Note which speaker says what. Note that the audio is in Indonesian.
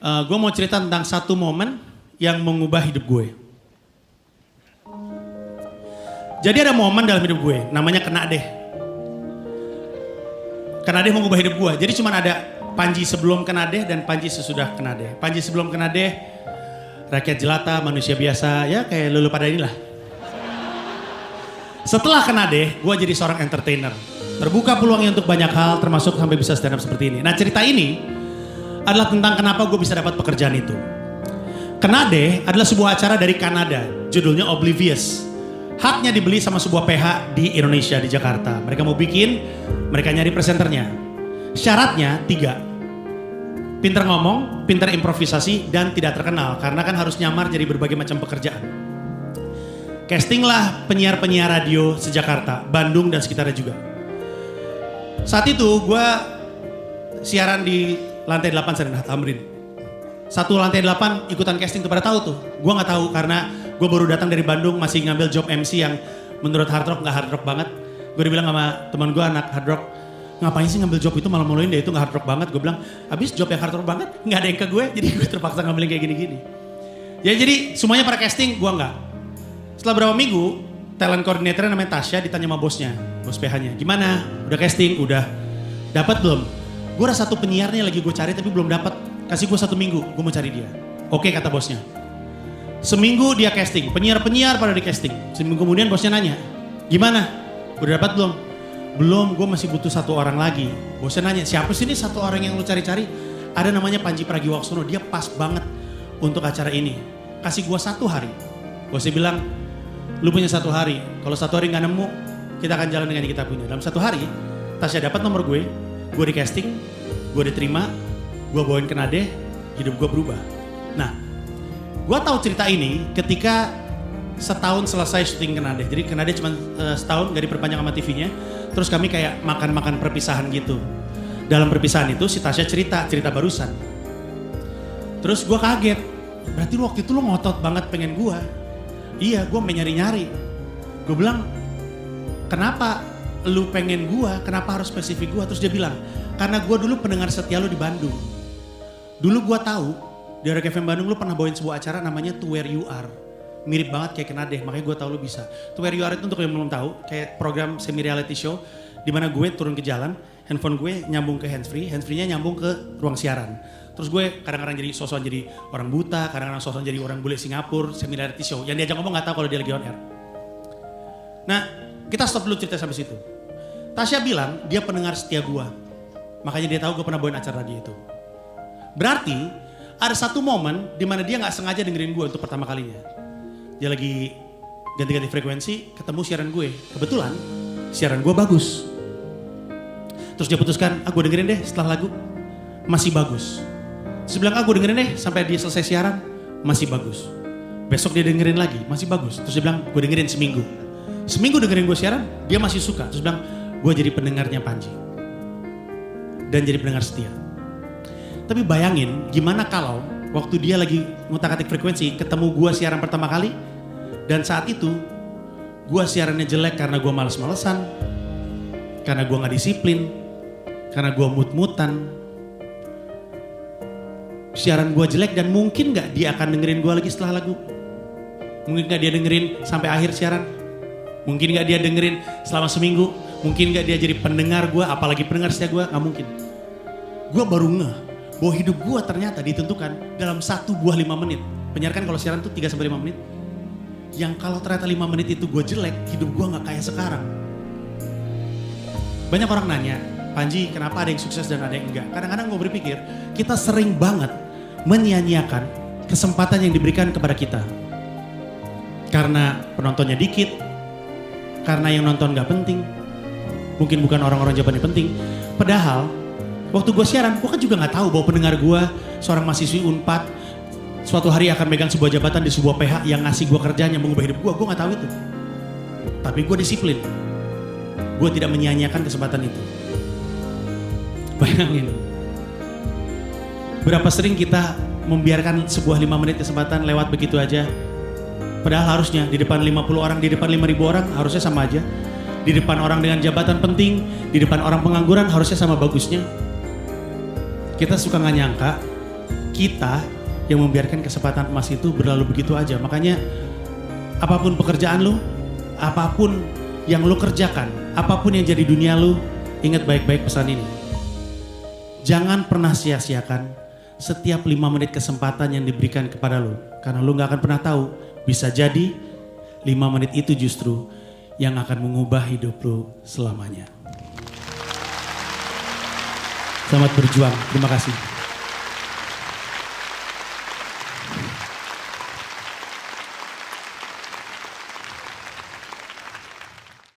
Speaker 1: Gue mau cerita tentang satu momen yang mengubah hidup gue. Jadi ada momen dalam hidup gue, namanya kena deh. Kena deh mengubah hidup gue. Jadi cuma ada Panji sebelum kena deh dan Panji sesudah kena deh. Panji sebelum kena deh, rakyat jelata, manusia biasa, ya kayak lulu pada inilah. Setelah kena deh, gue jadi seorang entertainer. Terbuka peluangnya untuk banyak hal, termasuk sampai bisa stand up seperti ini. Nah cerita ini adalah tentang kenapa gue bisa dapat pekerjaan itu. Kena deh adalah sebuah acara dari Kanada, judulnya Oblivious. Haknya dibeli sama sebuah PH di Indonesia, di Jakarta. Mereka mau bikin, mereka nyari presenternya. Syaratnya 3. Pinter ngomong, pinter improvisasi, dan tidak terkenal. Karena kan harus nyamar jadi berbagai macam pekerjaan. Castinglah penyiar-penyiar radio se-Jakarta, Bandung dan sekitarnya juga. Saat itu gue siaran di lantai 8 Sarinah Tamrin. Satu lantai 8 ikutan casting tuh, pada tahu tuh. Gue gak tahu karena gue baru datang dari Bandung, masih ngambil job MC yang menurut hard rock gak hard rock banget. Gue dibilang sama teman gue anak hard rock, ngapain sih ngambil job itu malah-malain deh, itu gak hard rock banget. Gue bilang, abis job yang hard rock banget gak ada yang ke gue, jadi gue terpaksa ngambil yang kayak gini-gini. Ya jadi semuanya para casting, gue enggak. Setelah berapa minggu, talent coordinatornya namanya Tasya ditanya sama bosnya, bos PH-nya, gimana? Udah casting? Udah. Dapat belum? Gue ada satu penyiarnya lagi gue cari tapi belum dapat. Kasih gue 1 minggu, gue mau cari dia. Oke kata bosnya. Seminggu dia casting, penyiar-penyiar pada di casting. Seminggu kemudian bosnya nanya, gimana? Udah dapat belum? Belum, gue masih butuh 1 orang lagi. Bosnya nanya, siapa sih ini 1 orang yang lu cari-cari? Ada namanya Panji Pragiwaksono, dia pas banget untuk acara ini. Kasih gue 1 hari. Bosnya bilang, lu punya 1 hari. Kalau 1 hari gak nemu, kita akan jalan dengan yang kita punya. Dalam 1 hari, Tasya dapat nomor gue di casting, gue diterima, gue bawain kena deh, hidup gue berubah. Nah, gue tahu cerita ini ketika setahun selesai syuting kena deh. Jadi kena deh cuma setahun, gak diperpanjang sama TV-nya. Terus kami kayak makan-makan perpisahan gitu. Dalam perpisahan itu si Tasya cerita barusan. Terus gue kaget, berarti waktu itu lu ngotot banget pengen gue. Iya, gue nyari-nyari. Gue bilang, kenapa lu pengen gue, kenapa harus spesifik gue? Terus dia bilang, karena gue dulu pendengar setia lu di Bandung. Dulu gue tahu di Rock FM Bandung lu pernah bawain sebuah acara namanya To Where You Are. Mirip banget kayak kena deh, makanya gue tahu lu bisa. To Where You Are itu untuk yang belum tahu, kayak program semi reality show di mana gue turun ke jalan, handphone gue nyambung ke handsfree-nya nyambung ke ruang siaran. Terus gue kadang-kadang jadi sosokan jadi orang buta, kadang-kadang sosokan jadi orang bule Singapura, semi reality show. Yang diajak ngomong gak tahu kalau dia lagi on air. Nah, kita stop dulu cerita sampai situ. Tasya bilang dia pendengar setia gue. Makanya dia tahu gue pernah bawain acara radio itu. Berarti ada satu momen di mana dia gak sengaja dengerin gue untuk pertama kalinya. Dia lagi ganti-ganti frekuensi, ketemu siaran gue. Kebetulan siaran gue bagus. Terus dia putuskan, gue dengerin deh setelah lagu. Masih bagus. Terus bilang, gue dengerin deh sampai dia selesai siaran. Masih bagus. Besok dia dengerin lagi, masih bagus. Terus dia bilang, gue dengerin seminggu. Seminggu dengerin gue siaran, dia masih suka. Terus bilang, gue jadi pendengarnya Panji. Dan jadi pendengar setia. Tapi bayangin gimana kalau waktu dia lagi ngutak-atik frekuensi ketemu gue siaran pertama kali. Dan saat itu gue siarannya jelek karena gue males-malesan. Karena gue gak disiplin. Karena gue mut-mutan. Siaran gue jelek dan mungkin gak dia akan dengerin gue lagi setelah lagu. Mungkin gak dia dengerin sampai akhir siaran. Mungkin gak dia dengerin selama seminggu. Mungkin gak dia jadi pendengar gue, apalagi pendengar setia gue, gak mungkin. Gue baru ngeh bahwa hidup gue ternyata ditentukan dalam 1 buah 5 menit. Penyiar kan kalau siaran tuh 3-5 menit. Yang kalau ternyata 5 menit itu gue jelek, hidup gue gak kayak sekarang. Banyak orang nanya, Panji kenapa ada yang sukses dan ada yang enggak? Kadang-kadang gue berpikir, kita sering banget menyia-nyiakan kesempatan yang diberikan kepada kita. Karena penontonnya dikit, karena yang nonton gak penting, mungkin bukan orang-orang jawabannya penting. Padahal waktu gue siaran, gue kan juga gak tahu bahwa pendengar gue seorang mahasiswi Unpad suatu hari akan megang sebuah jabatan di sebuah PH yang ngasih gue kerjaan yang mengubah hidup gue gak tahu itu. Tapi gue disiplin, gue tidak menyia-nyiakan kesempatan itu. Bayangin, berapa sering kita membiarkan sebuah 5 menit kesempatan lewat begitu aja. Padahal harusnya di depan 50 orang, di depan 5.000 orang harusnya sama aja. Di depan orang dengan jabatan penting, di depan orang pengangguran harusnya sama bagusnya. Kita suka gak nyangka kita yang membiarkan kesempatan emas itu berlalu begitu aja. Makanya apapun pekerjaan lu, apapun yang lu kerjakan, apapun yang jadi dunia lu, ingat baik-baik pesan ini. Jangan pernah sia-siakan setiap 5 menit kesempatan yang diberikan kepada lu. Karena lu gak akan pernah tahu, bisa jadi 5 menit itu justru yang akan mengubah hidup lu selamanya. Selamat berjuang, terima kasih.